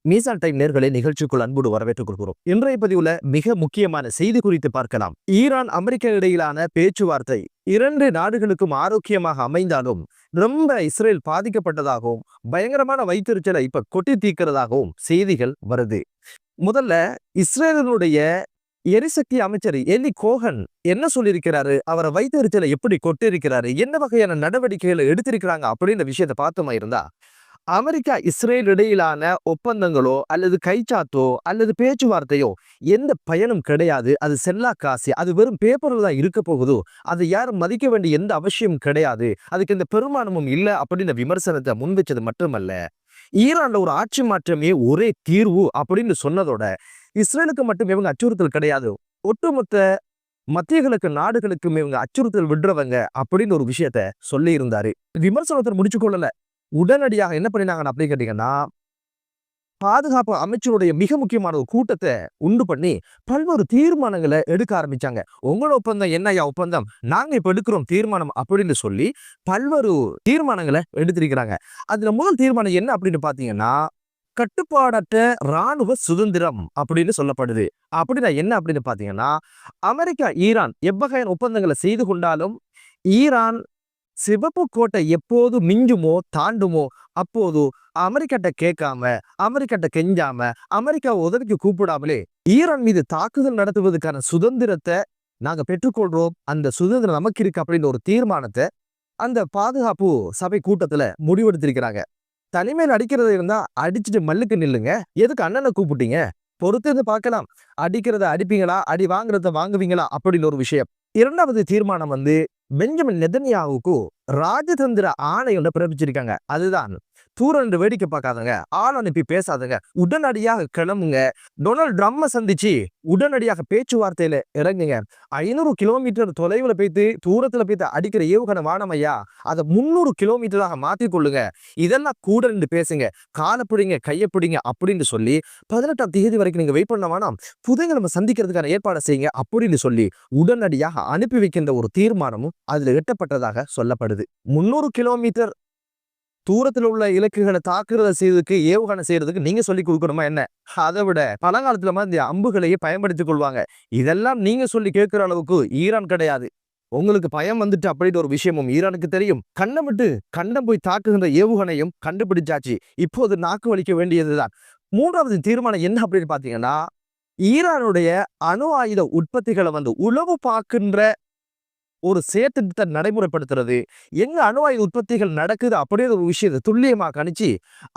மீசான் டைம் நேர்களை நிகழ்ச்சிக்குள் அன்போடு வரவேற்றுக் கொள்கிறோம். இன்றைய பதிவுல மிக முக்கியமான செய்தி குறித்து பார்க்கலாம். ஈரான் அமெரிக்கா இடையிலான பேச்சுவார்த்தை 2 நாடுகளுக்கும் ஆரோக்கியமாக அமைந்தாலும் ரொம்ப இஸ்ரேல் பாதிக்கப்பட்டதாகவும் பயங்கரமான வைத்தறிச்சலை இப்ப கொட்டி தீர்க்கிறதாகவும் செய்திகள் வருது. முதல்ல இஸ்ரேலினுடைய எரிசக்தி அமைச்சர் எலி கோகன் என்ன சொல்லியிருக்கிறாரு, அவரை வைத்தறிச்சலை எப்படி கொட்டிருக்கிறாரு, என்ன வகையான நடவடிக்கைகளை எடுத்திருக்கிறாங்க அப்படின்ற விஷயத்தை பார்த்தோமா இருந்தா, அமெரிக்கா இஸ்ரேல் இடையிலான ஒப்பந்தங்களோ அல்லது கைச்சாத்தோ அல்லது பேச்சுவார்த்தையோ எந்த பயனும் கிடையாது. அது செல்லா காசு, அது வெறும் பேப்பரில் தான் இருக்க போகுதோ, அதை யாரும் மதிக்க வேண்டிய எந்த அவசியம் கிடையாது, அதுக்கு இந்த பெருமானமும் இல்லை அப்படின்னு விமர்சனத்தை முன்வச்சது மட்டுமல்ல, ஈரான்ல ஒரு ஆட்சி மாற்றமே ஒரே தீர்வு அப்படின்னு சொன்னதோட இஸ்ரேலுக்கு மட்டும் இவங்க அச்சுறுத்தல் கிடையாது, ஒட்டுமொத்த மத்திய கிழக்கு நாடுகளுக்கும் இவங்க அச்சுறுத்தல் விடுறவங்க அப்படின்னு ஒரு விஷயத்த சொல்லி இருந்தாரு. விமர்சனத்தை முடிச்சு கொள்ளல, உடனடியாக என்ன பண்ணினாங்க அப்படின்னு கேட்டீங்கன்னா, பாதுகாப்பு அமைச்சருடைய மிக முக்கியமான ஒரு கூட்டத்தை உண்டு பண்ணி பல்வேறு தீர்மானங்களை எடுக்க ஆரம்பிச்சாங்க. உங்களோட ஒப்பந்தம் என்னையா ஒப்பந்தம், நாங்க இப்ப எடுக்கிறோம் தீர்மானம் அப்படின்னு சொல்லி பல்வேறு தீர்மானங்களை எடுத்திருக்கிறாங்க. அதுல முதல் தீர்மானம் என்ன அப்படின்னு பாத்தீங்கன்னா, கட்டுப்பாடற்ற இராணுவ சுதந்திரம் அப்படின்னு சொல்லப்படுது. அப்படின்னா என்ன அப்படின்னு பாத்தீங்கன்னா, அமெரிக்கா ஈரான் எவ்வகையான ஒப்பந்தங்களை செய்து கொண்டாலும் ஈரான் சிவப்பு கோட்டை எப்போது மிஞ்சுமோ தாண்டுமோ அப்போது அமெரிக்காட்ட கேட்காம, அமெரிக்காட்ட கெஞ்சாம, அமெரிக்காவை உதவிக்கு கூப்பிடாமலே ஈரான் மீது தாக்குதல் நடத்துவதற்கான சுதந்திரத்தை நாங்க பெற்றுக்கொள்றோம், அந்த சுதந்திரம் நமக்கு இருக்கு அப்படின்னு ஒரு தீர்மானத்தை அந்த பாதுகாப்பு சபை கூட்டத்துல முடிவெடுத்திருக்கிறாங்க. தனிமையில் அடிக்கிறத இருந்தா அடிச்சுட்டு மல்லுக்கு நில்லுங்க, எதுக்கு அண்ணனை கூப்பிட்டீங்க, பொறுத்து பார்க்கலாம், அடிக்கிறத அடிப்பீங்களா, அடி வாங்குறத வாங்குவீங்களா அப்படின்னு ஒரு விஷயம். இரண்டாவது தீர்மானம் பெஞ்சமின் நெதன்யாவுக்கு ராஜதந்திர ஆணை ஒன்று பிறப்பிச்சிருக்காங்க. அதுதான், தூரம் வேடிக்கை பார்க்காதங்க, ஆள் அனுப்பி பேசாதங்க, உடனடியாக கிளம்புங்க, டொனால்ட் ட்ரம்மை சந்திச்சு உடனடியாக பேச்சுவார்த்தையில இறங்குங்க, 500 கிலோமீட்டர் தொலைவில் போய்த்து தூரத்துல போய்த்து அடிக்கிற ஏவுகணை வானமையா அதை 300 கிலோமீட்டராக மாற்றிக்கொள்ளுங்க, இதெல்லாம் கூட நின்று பேசுங்க, காலை பிடிங்க கையை பிடிங்க அப்படின்னு சொல்லி 18ஆம் தேதி வரைக்கும் நீங்க வெயிட் பண்ண வேணாம், புதைங்களை சந்திக்கிறதுக்கான ஏற்பாடை செய்யுங்க அப்படின்னு சொல்லி உடனடியாக அனுப்பி வைக்கின்ற ஒரு தீர்மானமும் அதுல எட்டப்பட்டதாக சொல்லப்படுது. 300 கிலோமீட்டர் தூரத்தில் உள்ள இலக்குகளை தாக்குறத செய்யறதுக்கு, ஏவுகணை செய்யறதுக்கு நீங்க சொல்லி கொடுக்கணுமா என்ன? அதை விட பழங்காலத்துல இந்த அம்புகளையே பயன்படுத்திக் கொள்வாங்க. இதெல்லாம் நீங்க சொல்லி கேட்கிற அளவுக்கு ஈரான் கிடையாது. உங்களுக்கு பயம் வந்துட்டு அப்படின்ற ஒரு விஷயமும் ஈரானுக்கு தெரியும். கண்டம் விட்டு கண்டம் போய் தாக்குகின்ற ஏவுகணையும் கண்டுபிடிச்சாச்சு. இப்போது நாக்கு வலிக்க வேண்டியதுதான். மூன்றாவது தீர்மானம் என்ன அப்படின்னு பாத்தீங்கன்னா, ஈரானுடைய அணு ஆயுத உற்பத்திகளை உளவு பார்க்கின்ற ஒரு செயற்திட்டத்தை நடைமுறைப்படுத்துறது, எங்க அணு ஆயுத உற்பத்திகள் நடக்குது அப்படிங்கிற ஒரு விஷயத்தை துல்லியமா கணிச்சு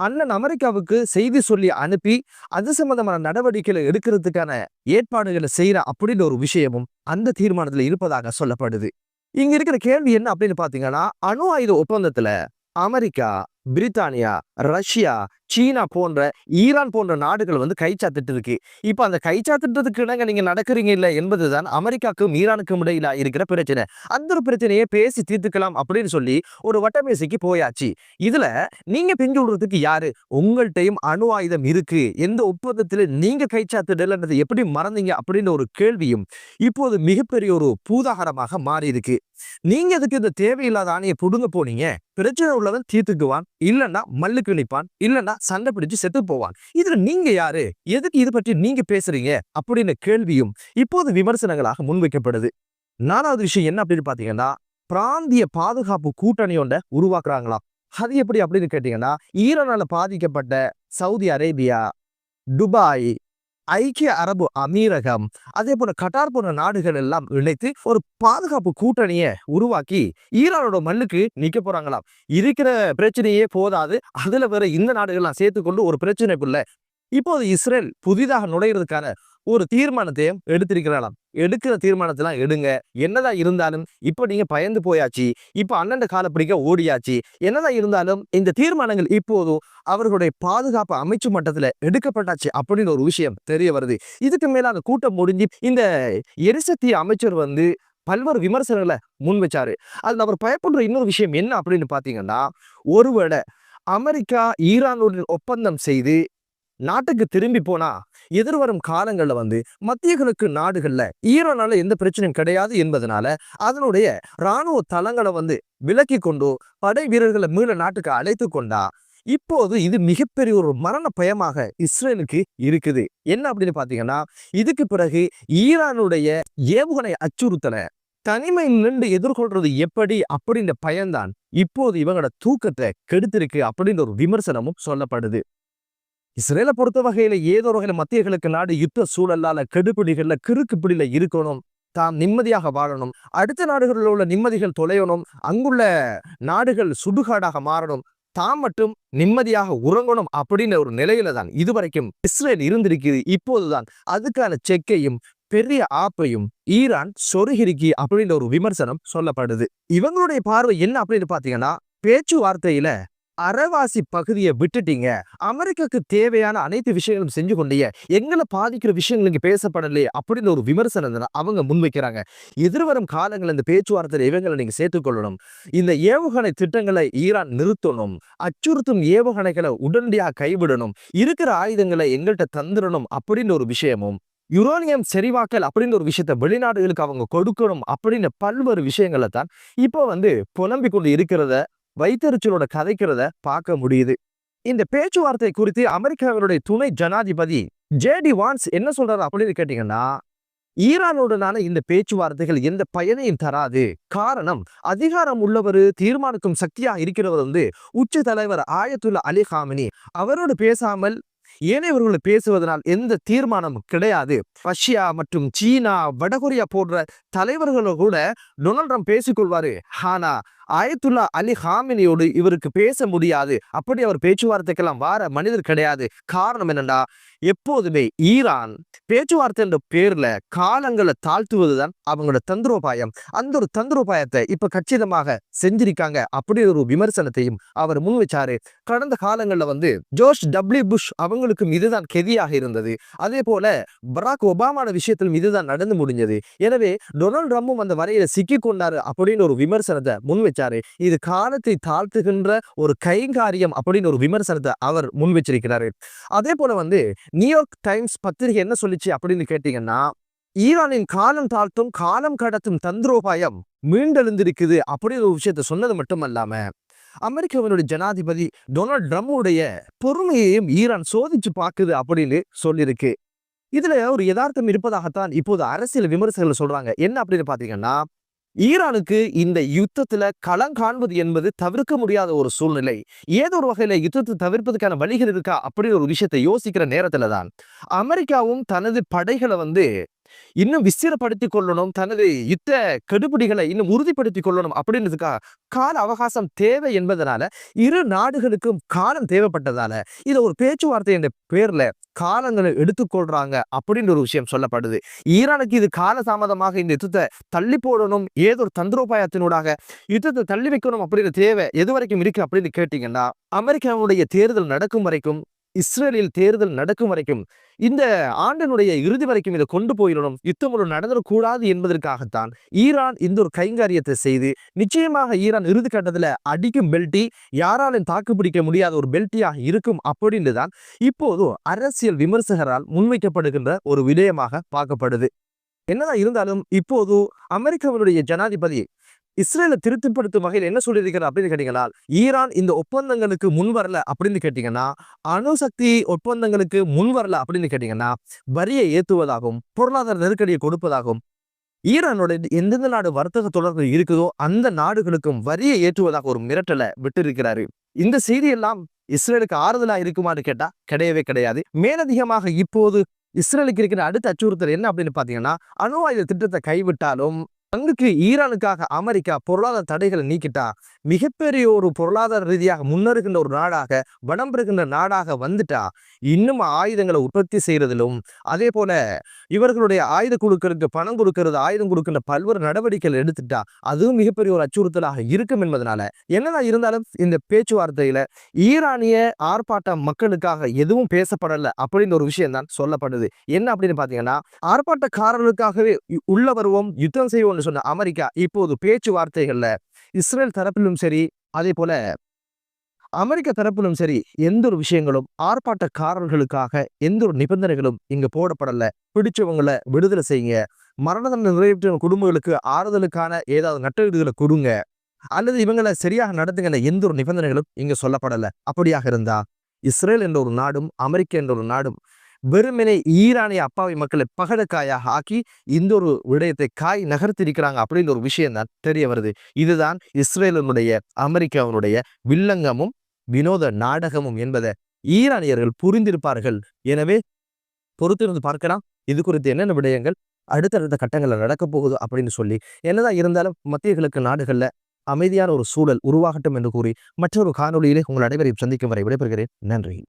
அண்ணன் அமெரிக்காவுக்கு செய்தி சொல்லி அனுப்பி அது சம்பந்தமான நடவடிக்கைகளை எடுக்கிறதுக்கான ஏற்பாடுகளை செய்யற அப்படின்ற ஒரு விஷயமும் அந்த தீர்மானத்துல இருப்பதாக சொல்லப்படுது. இங்க இருக்கிற கேள்வி என்ன அப்படின்னு பாத்தீங்கன்னா, அணு ஆயுத ஒப்பந்தத்துல அமெரிக்கா, பிரித்தானியா, ரஷ்யா, சீனா போன்ற ஈரான் போன்ற நாடுகள் கைச்சாத்திட்டு இருக்கு. இப்ப அந்த கைச்சாத்திட்டத்துக்கு இணங்க நீங்க நடக்கிறீங்க இல்லை என்பதுதான் அமெரிக்காவுக்கும் ஈரானுக்கும் இடையில இருக்கிற பிரச்சனை. அந்த ஒரு பிரச்சனையை பேசி தீர்த்துக்கலாம் அப்படின்னு சொல்லி ஒரு வட்டமேசைக்கு போயாச்சு. இதுல நீங்க பிஞ்சு விடுறதுக்கு யாரு? உங்கள்கிட்டையும் அணு ஆயுதம் இருக்கு, எந்த ஒப்பந்தத்துல நீங்க கைச்சாத்திடலன்றது எப்படி மறந்தீங்க அப்படின்னு ஒரு கேள்வியும் இப்போது மிகப்பெரிய ஒரு பூதாகரமாக மாறி இருக்கு. நீங்க எதுக்கு இந்த தேவையில்லாத ஆணையை புடுங்க போனீங்க? பிரச்சனை உள்ளவன் தீர்த்துக்குவான், இல்லைன்னா மல்லுக்கு நிற்பான், இல்லைன்னா சண்டை பிடிச்சு செத்து போவான். இதுல நீங்க யாரு? எதுக்கு இது பற்றி நீங்க பேசுறீங்க அப்படின்னு கேள்வியும் இப்போது விமர்சனங்களாக முன்வைக்கப்படுது. நாலாவது விஷயம் என்ன அப்படின்னு பாத்தீங்கன்னா, பிராந்திய பாதுகாப்பு கூட்டணி ஒன்றை உருவாக்குறாங்களாம். அது எப்படி அப்படின்னு கேட்டீங்கன்னா, ஈரானால பாதிக்கப்பட்ட சவுதி அரேபியா, துபாய், ஐக்கிய அரபு அமீரகம், அதே போல கட்டார் போன்ற நாடுகள் எல்லாம் இணைத்து ஒரு பாதுகாப்பு கூட்டணியை உருவாக்கி ஈரானோட மண்ணுக்கு நிக்க போறாங்களாம். இருக்கிற பிரச்சனையே போதாது, அதுல வேற இந்த நாடுகள்லாம் சேர்த்துக்கொண்டு ஒரு பிரச்சனைக்குள்ள இப்போது இஸ்ரேல் புதிதாக நுழைகிறதுக்கான ஒரு தீர்மானத்தையும் எடுத்திருக்கிறாராம். எடுக்கிற தீர்மானத்தெல்லாம் எடுங்க, என்னதான் இருந்தாலும் இப்ப நீங்க பயந்து போயாச்சு, இப்ப அண்ணன் கால பிடிக்க ஓடியாச்சு, என்னதான் இருந்தாலும் இந்த தீர்மானங்கள் இப்போதும் அவர்களுடைய பாதுகாப்பு அமைச்சு மட்டத்துல எடுக்கப்பட்டாச்சு அப்படின்னு ஒரு விஷயம் தெரிய வருது. இதுக்கு மேல அந்த கூட்டம் முடிஞ்சு இந்த எரிசக்தி அமைச்சர் பல்வேறு விமர்சனங்களை முன் வச்சாரு. அதுல அவர் பயப்படுற இன்னொரு விஷயம் என்ன அப்படின்னு பாத்தீங்கன்னா, ஒருவேளை அமெரிக்கா ஈரானுடன் ஒப்பந்தம் செய்து நாட்டுக்கு திரும்பி போனா எதிர்வரும் காலங்கள்ல மத்திய கிழக்கு நாடுகள்ல ஈரானால எந்த பிரச்சனையும் கிடையாது என்பதனால அதனுடைய இராணுவ தளங்களை விலக்கி கொண்டு படை வீரர்களை மீள நாட்டுக்கு அழைத்து கொண்டா இப்போது இது மிகப்பெரிய ஒரு மரண பயமாக இஸ்ரேலுக்கு இருக்குது. என்ன அப்படின்னு பாத்தீங்கன்னா, இதுக்கு பிறகு ஈரானுடைய ஏவுகணை அச்சுறுத்தலை தனிமை நின்று எதிர்கொள்றது எப்படி அப்படின்ற பயன்தான் இப்போது இவங்களோட தூக்கத்தை கெடுத்திருக்கு அப்படின்ற ஒரு விமர்சனமும் சொல்லப்படுது. இஸ்ரேலை பொறுத்த வகையில ஏதோ ஒரு வகையில மத்திய கிழக்கு நாடு யுத்த சூழலால கெடுபிடிகள்ல கிறுக்கு பிடியில இருக்கணும், தாம் நிம்மதியாக வாழணும், அடுத்த நாடுகளில் உள்ள நிம்மதிகள் தொலையணும், அங்குள்ள நாடுகள் சுடுகாடாக மாறணும், தாம் மட்டும் நிம்மதியாக உறங்கணும் அப்படின்ற ஒரு நிலையில தான் இதுவரைக்கும் இஸ்ரேல் இருந்திருக்குது. இப்போதுதான் அதுக்கான செக்கையும் பெரிய ஆப்பையும் ஈரான் சொருகிருக்கி அப்படின்ற ஒரு விமர்சனம் சொல்லப்படுது. இவங்களுடைய பார்வை என்ன அப்படின்னு பாத்தீங்கன்னா, பேச்சுவார்த்தையில அரைவாசி பகுதியை விட்டுட்டீங்க, அமெரிக்காக்கு தேவையான அனைத்து விஷயங்களும் செஞ்சு கொண்டீங்க, எங்களை பாதிக்கிற விஷயங்கள் இங்க பேசப்படலையே அப்படின்னு ஒரு விமர்சனம் அவங்க முன்வைக்கிறாங்க. எதிர்வரும் காலங்கள் இந்த பேச்சுவார்த்தையில் இவங்களை நீங்க சேர்த்துக்கொள்ளணும், இந்த ஏவுகணை திட்டங்களை ஈரான் நிறுத்தணும், அச்சுறுத்தும் ஏவுகணைகளை உடனடியாக கைவிடணும், இருக்கிற ஆயுதங்களை எங்கள்கிட்ட தந்துடணும் அப்படின்னு ஒரு விஷயமும், யுரேனியம் செறிவாக்கல் அப்படின்னு ஒரு விஷயத்த வெளிநாடுகளுக்கு அவங்க கொடுக்கணும் அப்படின்னு பல்வேறு விஷயங்களை தான் இப்போ புலம்பிக் கொண்டு இருக்கிறத வைத்தறிச்சலோட கதைக்கிறத பார்க்க முடியுது. இந்த பேச்சுவார்த்தை குறித்து அமெரிக்காவினுடைய துணை ஜனாதிபதி ஜேடி வான்ஸ் என்ன சொல்றாரு அப்படின்னு கேட்டீங்கன்னா, ஈரானுடனான இந்த பேச்சுவார்த்தைகள் எந்த பயனையும் தராது. காரணம், அதிகாரம் உள்ளவர் தீர்மானிக்கும் சக்தியா இருக்கிறவர் உச்ச தலைவர் ஆயத்துல்லா அலி காமினி. அவரோடு பேசாமல் ஏனையவர்கள் பேசுவதனால் எந்த தீர்மானமும் கிடையாது. ரஷ்யா மற்றும் சீனா, வடகொரியா போன்ற தலைவர்களோடு கூட டொனால்ட் ட்ரம்ப் பேசிக்கொள்வாரு. ஆனா ஆயத்துல்லா அலி காமினியோடு இவருக்கு பேச முடியாது. அப்படி அவர் பேச்சுவார்த்தைக்கெல்லாம் வார மனிதர் கிடையாது. காரணம் என்னன்னா, எப்போதுமே ஈரான் பேச்சுவார்த்தை என்ற பேர்ல காலங்களை தாழ்த்துவதுதான் அவங்களோட தந்திரோபாயம். அந்த ஒரு தந்திரோபாயத்தை இப்ப கச்சிதமாக செஞ்சிருக்காங்க அப்படி ஒரு விமர்சனத்தையும் அவர் முன் வச்சாரு. கடந்த காலங்கள்ல ஜோர்ஜ் டபிள்யூ புஷ் அவங்களுக்கும் இதுதான் கெதியாக இருந்தது. அதே போல பராக் ஒபாமான விஷயத்திலும் இதுதான் நடந்து முடிஞ்சது. எனவே டொனால்ட் ட்ரம்பும் அந்த வரையில சிக்கி கொண்டாரு அப்படின்னு ஒரு விமர்சனத்தை முன் வச்சாரு. இது காலத்தை தாழ்த்துகின்ற ஒரு கைகாரியம் அப்படின்னு ஒரு விமர்சனத்தை அவர் முன் வச்சிருக்கிறாரு. அதே போல நியூயார்க் டைம்ஸ் பத்திரிகை என்ன சொல்லிச்சு அப்படின்னு கேட்டீங்கன்னா, ஈரானின் காலம் தாழ்த்தும் காலம் கடத்தும் தந்திரோபாயம் மீண்டெழுந்திருக்குது அப்படின்னு ஒரு விஷயத்த சொன்னது மட்டுமல்லாம, அமெரிக்காவினுடைய ஜனாதிபதி டொனால்ட் ட்ரம்புடைய பொறுமையையும் ஈரான் சோதிச்சு பார்க்குது அப்படின்னு சொல்லியிருக்கு. இதுல ஒரு யதார்த்தம் இருப்பதாகத்தான் இப்போது அரசியல் விமர்சகர்கள் சொல்றாங்க. என்ன அப்படின்னு பாத்தீங்கன்னா, ஈரானுக்கு இந்த யுத்தத்துல களம் காண்பது என்பது தவிர்க்க முடியாத ஒரு சூழ்நிலை. ஏதோ ஒரு வகையில யுத்தத்தை தவிர்ப்பதற்கான வழிகள் இருக்கா அப்படின்னு ஒரு விஷயத்தை யோசிக்கிற நேரத்துலதான் அமெரிக்காவும் தனது படைகளை இன்னும் விஸ்திரப்படுத்திக் கொள்ளணும், தனது யுத்த கெடுபிடிகளை இன்னும் உறுதிப்படுத்திக் கொள்ளணும் அப்படின்றதுக்காக கால அவகாசம் தேவை என்பதனால இரு நாடுகளுக்கும் காலம் தேவைப்பட்டதால இதை ஒரு பேச்சுவார்த்தை என்ற பேர்ல காலங்களை எடுத்துக்கொள்றாங்க அப்படின்ற ஒரு விஷயம் சொல்லப்படுது. ஈரானுக்கு இது கால தாமதமாக இந்த யுத்தத்தை தள்ளி போடணும், ஏதோ ஒரு தந்திரோபாயத்தினூடாக யுத்தத்தை தள்ளி வைக்கணும் அப்படின்ற தேவை எது வரைக்கும் இருக்கு அப்படின்னு கேட்டீங்கன்னா, அமெரிக்காவுடைய தேர்தல் நடக்கும் வரைக்கும், இஸ்ரேலில் தேர்தல் நடக்கும் வரைக்கும், இந்த ஆண்டினுடைய இறுதி வரைக்கும் இதை கொண்டு போயிடணும், யுத்தம் ஒரு நடந்துடக்கூடாது என்பதற்காகத்தான் ஈரான் இந்த ஒரு கைங்காரியத்தை செய்து நிச்சயமாக ஈரான் இறுதி கட்டத்துல அடிக்கும் பெல்ட்டி யாராலும் தாக்குப்பிடிக்க முடியாத ஒரு பெல்ட்டியாக இருக்கும் அப்படின்னு தான் இப்போது அரசியல் விமர்சகரால் முன்வைக்கப்படுகின்ற ஒரு விடயமாக பார்க்கப்படுது. என்னதான் இருந்தாலும் இப்போது அமெரிக்காவினுடைய ஜனாதிபதி இஸ்ரேலை திருப்திப்படுத்தும் வகையில் என்ன சொல்லியிருக்கிறார் அப்படின்னு கேட்டீங்கன்னா, ஈரான் இந்த ஒப்பந்தங்களுக்கு முன் வரல அப்படின்னு கேட்டீங்கன்னா, அணுசக்தி ஒப்பந்தங்களுக்கு முன் வரல அப்படின்னு கேட்டீங்கன்னா, வரியை ஏற்றுவதாகவும் பொருளாதார நெருக்கடியை கொடுப்பதாகவும், ஈரானோட எந்தெந்த நாடு வர்த்தக தொடர்பு இருக்குதோ அந்த நாடுகளுக்கும் வரியை ஏற்றுவதாக ஒரு மிரட்டலை விட்டிருக்கிறாரு. இந்த செய்தியெல்லாம் இஸ்ரேலுக்கு ஆறுதலா இருக்குமான்னு கேட்டா கிடையவே கிடையாது. மேலதிகமாக இப்போது இஸ்ரேலுக்கு இருக்கிற அடுத்த அச்சுறுத்தல் என்ன அப்படின்னு பாத்தீங்கன்னா, அணு ஆயுத திட்டத்தை கைவிட்டாலும் அங்குக்கு ஈரானுக்காக அமெரிக்கா பொருளாதார தடைகளை நீக்கிட்டா மிகப்பெரிய ஒரு பொருளாதார ரீதியாக முன்னேறுகின்ற ஒரு நாடாக வடம் பெறுகின்ற நாடாக வந்துட்டா இன்னும் ஆயுதங்களை உற்பத்தி செய்யறதிலும், அதே போல இவர்களுடைய ஆயுத குழுக்களுக்கு பணம் கொடுக்கிறது, ஆயுதம் கொடுக்கின்ற பல்வேறு நடவடிக்கைகள் எடுத்துட்டா அதுவும் மிகப்பெரிய ஒரு அச்சுறுத்தலாக இருக்கும் என்பதனால என்னதான் இருந்தாலும் இந்த பேச்சுவார்த்தையில ஈரானிய ஆர்ப்பாட்ட மக்களுக்காக எதுவும் பேசப்படல அப்படின்னு ஒரு விஷயம் தான் சொல்லப்படுது. என்ன அப்படின்னு பாத்தீங்கன்னா, ஆர்ப்பாட்டக்காரர்களுக்காகவே உள்ள வருவோம், யுத்தம் செய்வோம் சொன்ன அமெரிக்கா இப்போது பேச்சுவார்த்தைகள்ல இஸ்ரேல் தரப்பிலும் சரி, அதே போல அமெரிக்க தரப்பிலும் சரி, எந்த ஒரு விஷயங்களும் ஆர்ப்பாட்டக்காரர்களுக்காக எந்த ஒரு நிபந்தனைகளும் இங்க போடப்படல. பிடிச்சவங்களை விடுதலை செய்யுங்க, மரண தண்டனை நிறைவேற்றின குடும்பங்களுக்கு ஆறுதலுக்கான ஏதாவது நட்டஈடுகளை கொடுங்க, அல்லது இவங்களை சரியாக நடத்துகின்ற எந்த ஒரு நிபந்தனைகளும் இங்க சொல்லப்படல. அப்படியாக இருந்தா இஸ்ரேல் என்ற ஒரு நாடும் அமெரிக்கா என்ற ஒரு நாடும் வெறுமனே ஈரானிய அப்பாவி மக்களை பகடக்காயாக ஆக்கி இந்த ஒரு விடயத்தை காய் நகர்த்திருக்கிறாங்க அப்படின்ற ஒரு விஷயம் தான் தெரிய வருது. இதுதான் இஸ்ரேலினுடைய அமெரிக்காவினுடைய வில்லங்கமும் வினோத நாடகமும் என்பதை ஈரானியர்கள் புரிந்திருப்பார்கள். எனவே பொறுத்திருந்து பார்க்கலாம் இது குறித்து என்னென்ன விடயங்கள் அடுத்தடுத்த கட்டங்களில் நடக்க போகுது அப்படின்னு சொல்லி. என்னதான் இருந்தாலும் மத்திய கிழக்கு நாடுகள்ல அமைதியான ஒரு சூழல் உருவாகட்டும் என்று கூறி மற்றொரு காணொலியிலே உங்கள் அனைவரையும் சந்திக்கும் வரை விடைபெறுகிறேன். நன்றி.